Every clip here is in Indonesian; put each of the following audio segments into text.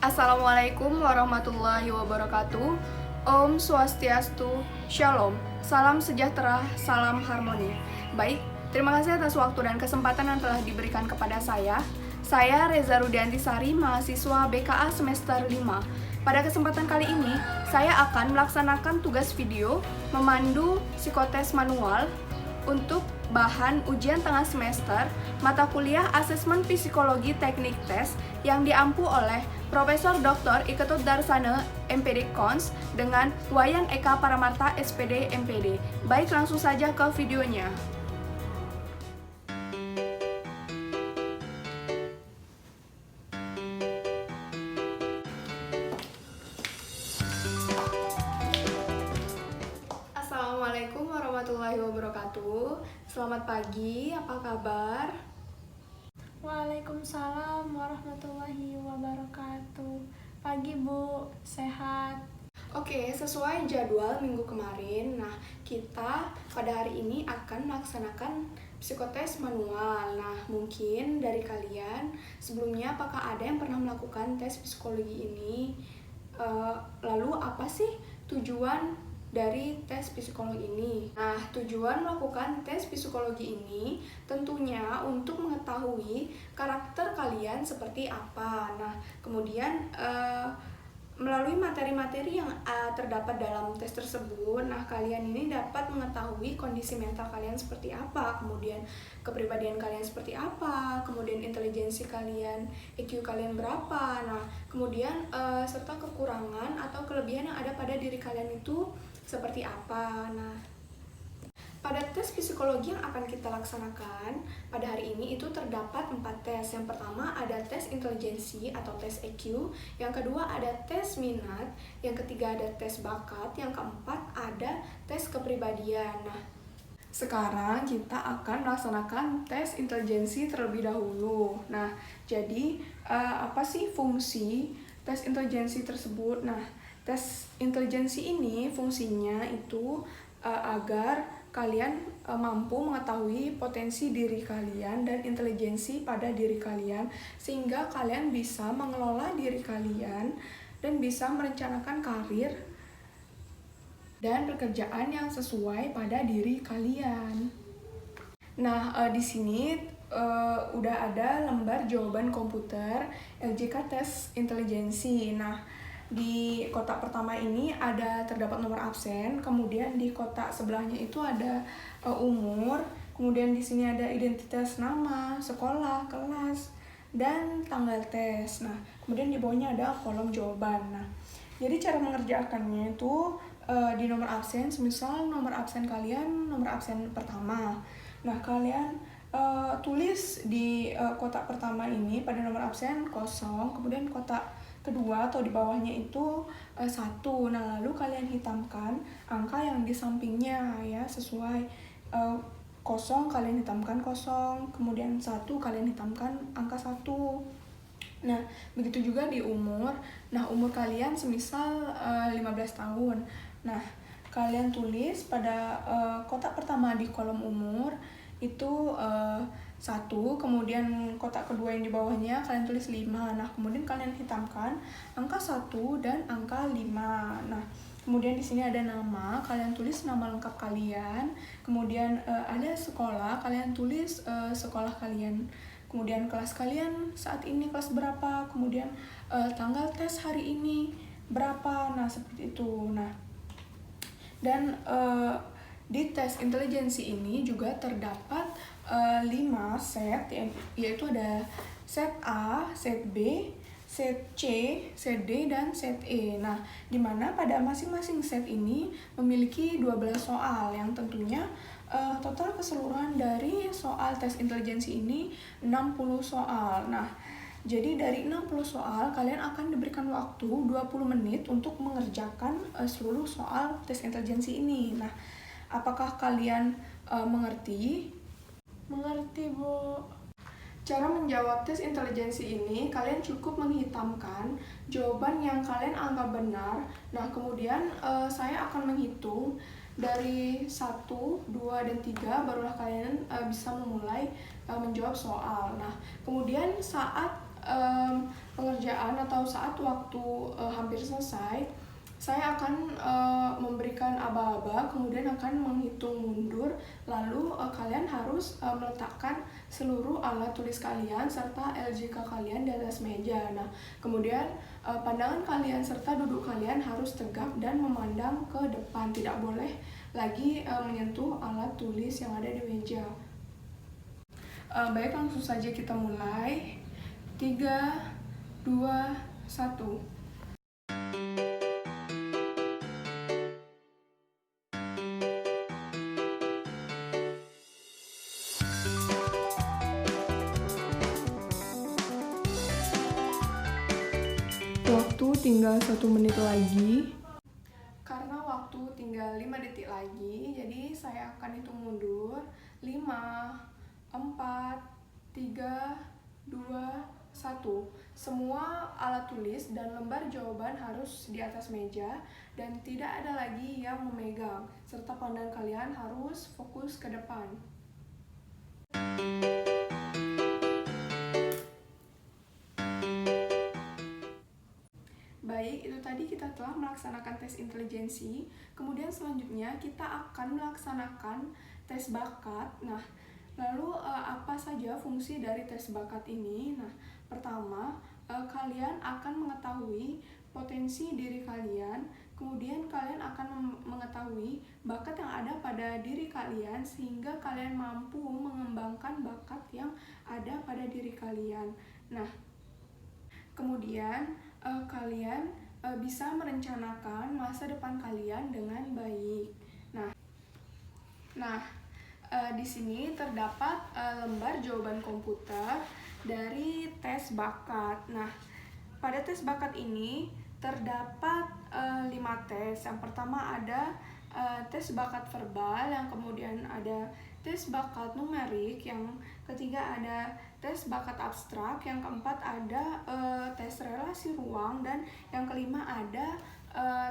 Assalamualaikum warahmatullahi wabarakatuh. Om Swastiastu, Shalom, salam sejahtera, salam harmoni. Baik, terima kasih atas waktu dan kesempatan yang telah diberikan kepada saya. Saya Reza Rudiantisari, mahasiswa BKA semester 5. Pada kesempatan kali ini, saya akan melaksanakan tugas video memandu psikotes manual untuk bahan ujian tengah semester mata kuliah asesmen psikologi teknik tes yang diampu oleh Profesor Dr. Iketut Darsana MPD Cons dengan Wayan Eka Paramarta SPD MPD. Baik, langsung saja ke videonya. Assalamualaikum warahmatullahi wabarakatuh. Selamat pagi, apa kabar? Waalaikumsalam warahmatullahi wabarakatuh. Pagi Bu, sehat? Oke, sesuai jadwal minggu kemarin, nah kita pada hari ini akan melaksanakan psikotes manual. Nah, mungkin dari kalian sebelumnya apakah ada yang pernah melakukan tes psikologi ini? Lalu apa sih tujuan dari tes psikologi ini? Nah, tujuan melakukan tes psikologi ini tentunya untuk mengetahui karakter kalian seperti apa. Nah, kemudian melalui materi-materi yang terdapat dalam tes tersebut, nah kalian ini dapat mengetahui kondisi mental kalian seperti apa, kemudian kepribadian kalian seperti apa, kemudian intelijensi kalian, IQ kalian berapa, nah kemudian serta kekurangan atau kelebihan yang ada pada diri kalian itu seperti apa. Nah, pada tes psikologi yang akan kita laksanakan pada hari ini itu terdapat 4 tes. Yang pertama ada tes intelijensi atau tes EQ, yang kedua ada tes minat, yang ketiga ada tes bakat, yang keempat ada tes kepribadian. Nah, sekarang kita akan melaksanakan tes intelijensi terlebih dahulu. Nah, jadi apa sih fungsi tes intelijensi tersebut? Nah, tes intelijensi ini fungsinya itu agar kalian mampu mengetahui potensi diri kalian dan intelijensi pada diri kalian, sehingga kalian bisa mengelola diri kalian dan bisa merencanakan karir dan pekerjaan yang sesuai pada diri kalian. Nah, di sini udah ada lembar jawaban komputer LJK tes intelijensi. Nah, di kotak pertama ini terdapat nomor absen, kemudian di kotak sebelahnya itu ada umur, kemudian di sini ada identitas nama, sekolah, kelas, dan tanggal tes. Nah, kemudian di bawahnya ada kolom jawaban. Nah, jadi cara mengerjakannya itu di nomor absen, semisal nomor absen kalian nomor absen pertama. Nah, kalian tulis di kotak pertama ini pada nomor absen kosong, kemudian kotak kedua atau di bawahnya itu 1. Nah, lalu kalian hitamkan angka yang di sampingnya ya, sesuai kosong kalian hitamkan kosong, kemudian 1 kalian hitamkan angka 1. Nah, begitu juga di umur. Nah, umur kalian semisal 15 tahun. Nah, kalian tulis pada kotak pertama di kolom umur itu 1, kemudian kotak kedua yang di bawahnya kalian tulis 5. Nah, kemudian kalian hitamkan angka 1 dan angka 5. Nah, kemudian di sini ada nama, kalian tulis nama lengkap kalian. Kemudian ada sekolah, kalian tulis sekolah kalian. Kemudian kelas kalian saat ini kelas berapa, kemudian tanggal tes hari ini berapa. Nah, seperti itu. Nah, dan di tes intelijensi ini juga terdapat 5 set, yaitu ada set A, set B, set C, set D, dan set E. Nah, di mana pada masing-masing set ini memiliki 12 soal yang tentunya total keseluruhan dari soal tes intelijensi ini 60 soal. Nah, jadi dari 60 soal kalian akan diberikan waktu 20 menit untuk mengerjakan seluruh soal tes intelijensi ini. Nah, apakah kalian mengerti? Mengerti Bu. Cara menjawab tes intelijensi ini, kalian cukup menghitamkan jawaban yang kalian anggap benar. Nah, kemudian saya akan menghitung dari 1, 2, dan 3, barulah kalian bisa memulai menjawab soal. Nah, kemudian saat pengerjaan atau saat waktu hampir selesai, saya akan memberikan aba-aba, kemudian akan menghitung mundur, lalu kalian harus meletakkan seluruh alat tulis kalian serta LJK kalian di atas meja. Nah, kemudian pandangan kalian serta duduk kalian harus tegap dan memandang ke depan, tidak boleh lagi menyentuh alat tulis yang ada di meja. Baik, langsung saja kita mulai. 3, 2, 1. Waktu tinggal 1 menit lagi. Karena waktu tinggal 5 detik lagi, jadi saya akan hitung mundur. 5, 4, 3, 2, 1. Semua alat tulis dan lembar jawaban harus di atas meja dan tidak ada lagi yang memegang, serta pandangan kalian harus fokus ke depan. Baik, itu tadi kita telah melaksanakan tes intelijensi. Kemudian selanjutnya kita akan melaksanakan tes bakat. Nah, lalu apa saja fungsi dari tes bakat ini? Nah, pertama, kalian akan mengetahui potensi diri kalian. Kemudian kalian akan mengetahui bakat yang ada pada diri kalian sehingga kalian mampu mengembangkan bakat yang ada pada diri kalian. Nah, kemudian kalian bisa merencanakan masa depan kalian dengan baik. Nah, di sini terdapat lembar jawaban komputer dari tes bakat. Nah, pada tes bakat ini terdapat 5 tes. Yang pertama ada tes bakat verbal, yang kemudian ada tes bakat numerik, yang ketiga ada tes bakat abstrak, yang keempat ada tes relasi ruang, dan yang kelima ada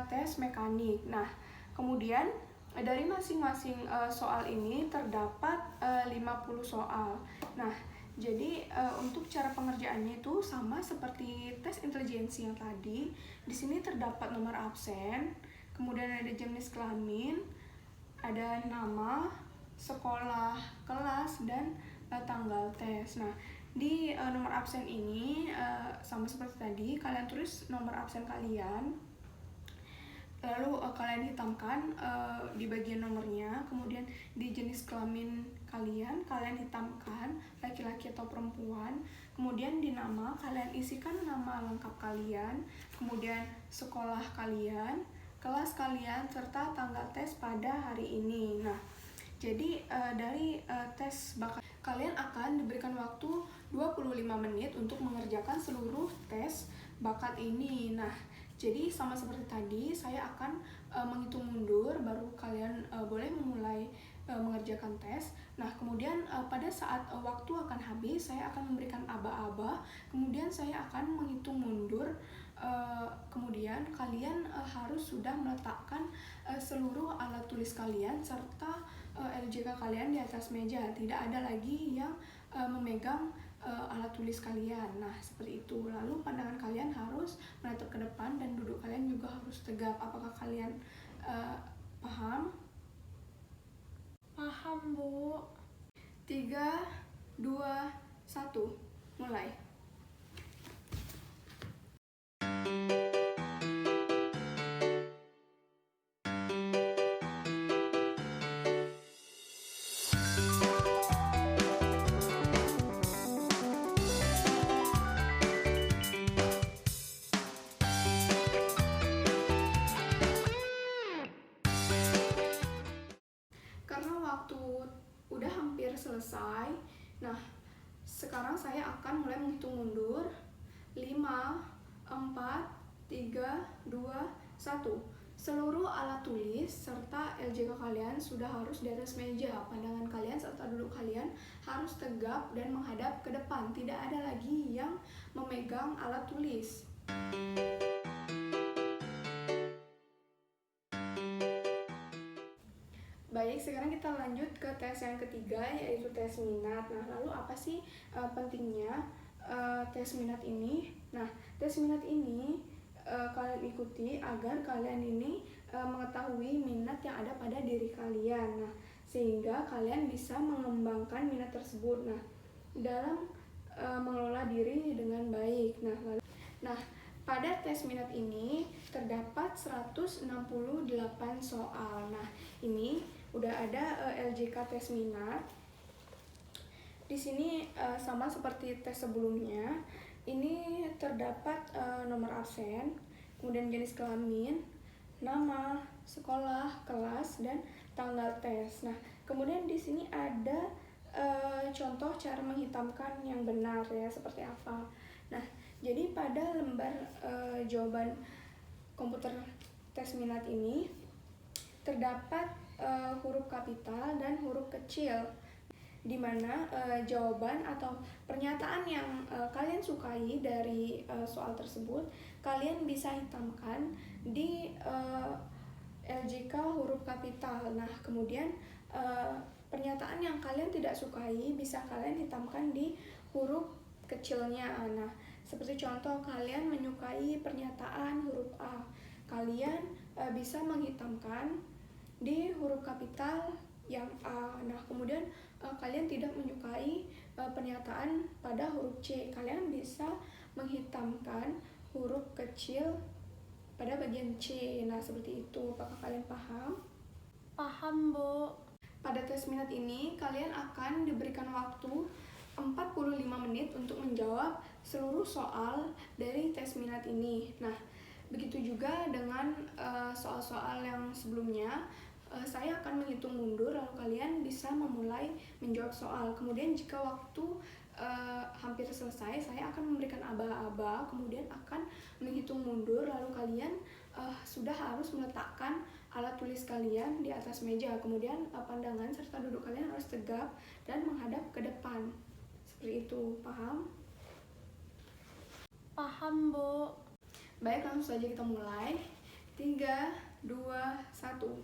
tes mekanik. Nah, kemudian dari masing-masing soal ini terdapat 50 soal. Nah, jadi untuk cara pengerjaannya itu sama seperti tes intelijensi yang tadi. Di sini terdapat nomor absen, kemudian ada jenis kelamin, ada nama, sekolah, kelas, dan tanggal tes. Nah, di nomor absen ini sama seperti tadi, kalian tulis nomor absen kalian, lalu kalian hitamkan di bagian nomornya. Kemudian di jenis kelamin kalian hitamkan laki-laki atau perempuan. Kemudian di nama kalian isikan nama lengkap kalian, kemudian sekolah kalian, kelas kalian, serta tanggal tes pada hari ini. Nah, jadi dari tes bakat kalian akan diberikan waktu 25 menit untuk mengerjakan seluruh tes bakat ini. Nah, jadi sama seperti tadi, saya akan menghitung mundur, baru kalian boleh memulai mengerjakan tes. Nah, kemudian pada saat waktu akan habis, saya akan memberikan aba-aba, kemudian saya akan menghitung mundur, kemudian kalian harus sudah meletakkan seluruh alat tulis kalian serta LJK kalian di atas meja. Tidak ada lagi yang memegang alat tulis kalian. Nah, seperti itu. Lalu pandangan kalian harus menatap ke depan dan duduk kalian juga harus tegap. Apakah kalian paham? Paham, Bu. 3, 2, 1. Mulai. Karena waktu udah hampir selesai, nah sekarang saya akan mulai menghitung mundur. 5, 4, 3, 2, 1. Seluruh alat tulis serta LJK kalian sudah harus di atas meja. Pandangan kalian serta duduk kalian harus tegap dan menghadap ke depan. Tidak ada lagi yang memegang alat tulis. Baik, sekarang kita lanjut ke tes yang ketiga, yaitu tes minat. Nah, lalu apa sih pentingnya tes minat ini. Nah, tes minat ini kalian ikuti agar kalian ini mengetahui minat yang ada pada diri kalian. Nah, sehingga kalian bisa mengembangkan minat tersebut. Nah, dalam mengelola diri dengan baik. Nah, pada tes minat ini terdapat 168 soal. Nah, ini udah ada LJK tes minat. Di sini sama seperti tes sebelumnya. Ini terdapat nomor absen, kemudian jenis kelamin, nama, sekolah, kelas, dan tanggal tes. Nah, kemudian di sini ada contoh cara menghitamkan yang benar ya, seperti apa. Nah, jadi pada lembar jawaban komputer tes minat ini terdapat huruf kapital dan huruf kecil, di mana jawaban atau pernyataan yang kalian sukai dari soal tersebut kalian bisa hitamkan di LJK huruf kapital. Nah, kemudian pernyataan yang kalian tidak sukai bisa kalian hitamkan di huruf kecilnya. Nah, seperti contoh, kalian menyukai pernyataan huruf A, kalian bisa menghitamkan di huruf kapital yang A. Nah, kemudian kalian tidak menyukai pernyataan pada huruf C, kalian bisa menghitamkan huruf kecil pada bagian C. Nah, seperti itu. Apakah kalian paham? Paham, Bu. Pada tes minat ini, kalian akan diberikan waktu 45 menit untuk menjawab seluruh soal dari tes minat ini. Nah, begitu juga dengan soal-soal yang sebelumnya. Saya akan menghitung mundur, lalu kalian bisa memulai menjawab soal. Kemudian jika waktu hampir selesai, saya akan memberikan aba-aba, kemudian akan menghitung mundur, lalu kalian sudah harus meletakkan alat tulis kalian di atas meja. Kemudian pandangan serta duduk kalian harus tegap dan menghadap ke depan. Seperti itu, paham? Paham, Bu. Baik, langsung saja kita mulai. 3, 2, 1.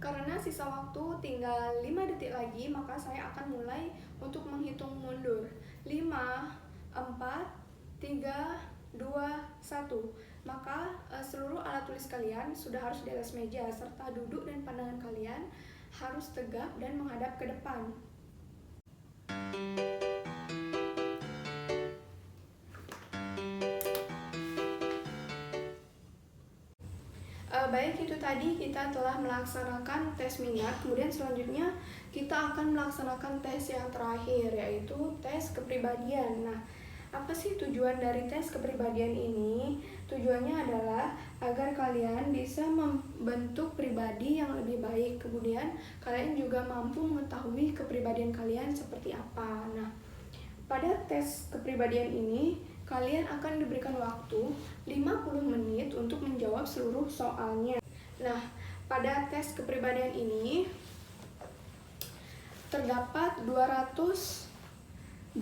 Karena sisa waktu tinggal 5 detik lagi, maka saya akan mulai untuk menghitung mundur. 5, 4, 3, 2, 1. Maka seluruh alat tulis kalian sudah harus di atas meja, serta duduk dan pandangan kalian harus tegap dan menghadap ke depan. Baik, itu tadi kita telah melaksanakan tes minat. Kemudian selanjutnya kita akan melaksanakan tes yang terakhir, yaitu tes kepribadian. Nah, apa sih tujuan dari tes kepribadian ini? Tujuannya adalah agar kalian bisa membentuk pribadi yang lebih baik. Kemudian kalian juga mampu mengetahui kepribadian kalian seperti apa. Nah, pada tes kepribadian ini kalian akan diberikan waktu 50 menit untuk menjawab seluruh soalnya. Nah, pada tes kepribadian ini terdapat 225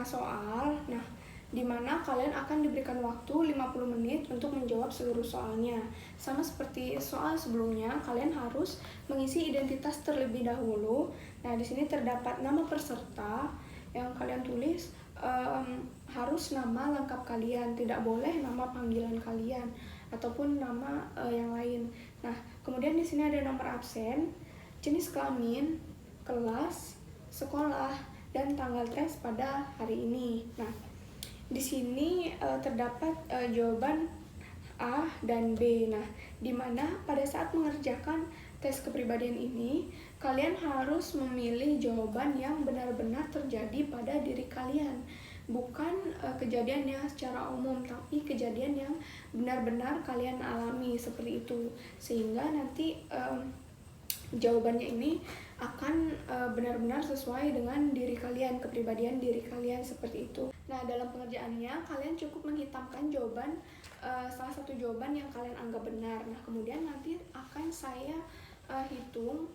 soal. Nah, di mana kalian akan diberikan waktu 50 menit untuk menjawab seluruh soalnya. Sama seperti soal sebelumnya, kalian harus mengisi identitas terlebih dahulu. Nah, di sini terdapat nama peserta yang kalian tulis. Harus nama lengkap kalian, tidak boleh nama panggilan kalian ataupun nama yang lain. Nah, kemudian di sini ada nomor absen, jenis kelamin, kelas, sekolah, dan tanggal tes pada hari ini. Nah, di sini terdapat jawaban A dan B. Nah, di mana pada saat mengerjakan tes kepribadian ini, kalian harus memilih jawaban yang benar-benar terjadi pada diri kalian. Bukan kejadian yang secara umum, tapi kejadian yang benar-benar kalian alami seperti itu. Sehingga nanti jawabannya ini akan benar-benar sesuai dengan diri kalian, kepribadian diri kalian seperti itu. Nah, dalam pengerjaannya kalian cukup menghitamkan jawaban salah satu jawaban yang kalian anggap benar. Nah, kemudian nanti akan saya hitung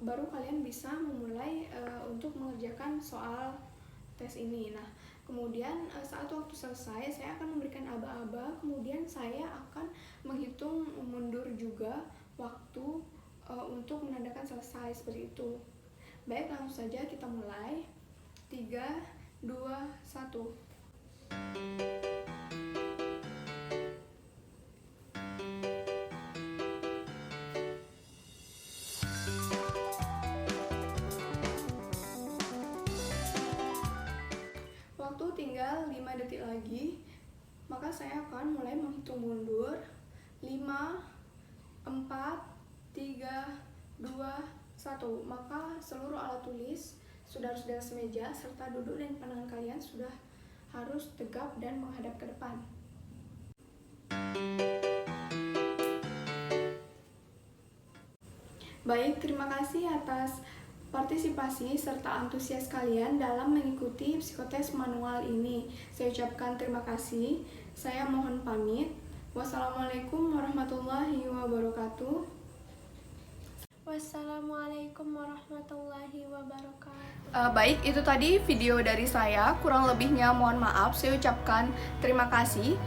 baru kalian bisa memulai untuk mengerjakan soal tes ini. Nah, kemudian saat waktu selesai saya akan memberikan aba-aba, kemudian saya akan menghitung mundur juga waktu untuk menandakan selesai, seperti itu. Baik, langsung saja kita mulai. 3, 2, 1. Waktu tinggal 5 detik lagi, maka saya akan mulai menghitung mundur. 5, 4, 3, 2, 1. Maka seluruh alat tulis sudah harus di atas meja, serta duduk dan pandangan kalian sudah harus tegap dan menghadap ke depan. Baik, terima kasih atas partisipasi serta antusias kalian dalam mengikuti psikotes manual ini. Saya ucapkan terima kasih. Saya mohon pamit. Wassalamualaikum warahmatullahi wabarakatuh. Wassalamualaikum warahmatullahi wabarakatuh. Baik, itu tadi video dari saya. Kurang lebihnya mohon maaf. Saya ucapkan terima kasih.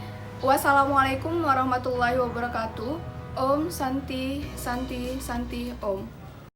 Wassalamualaikum warahmatullahi wabarakatuh. Om Santi Santi Santi Om.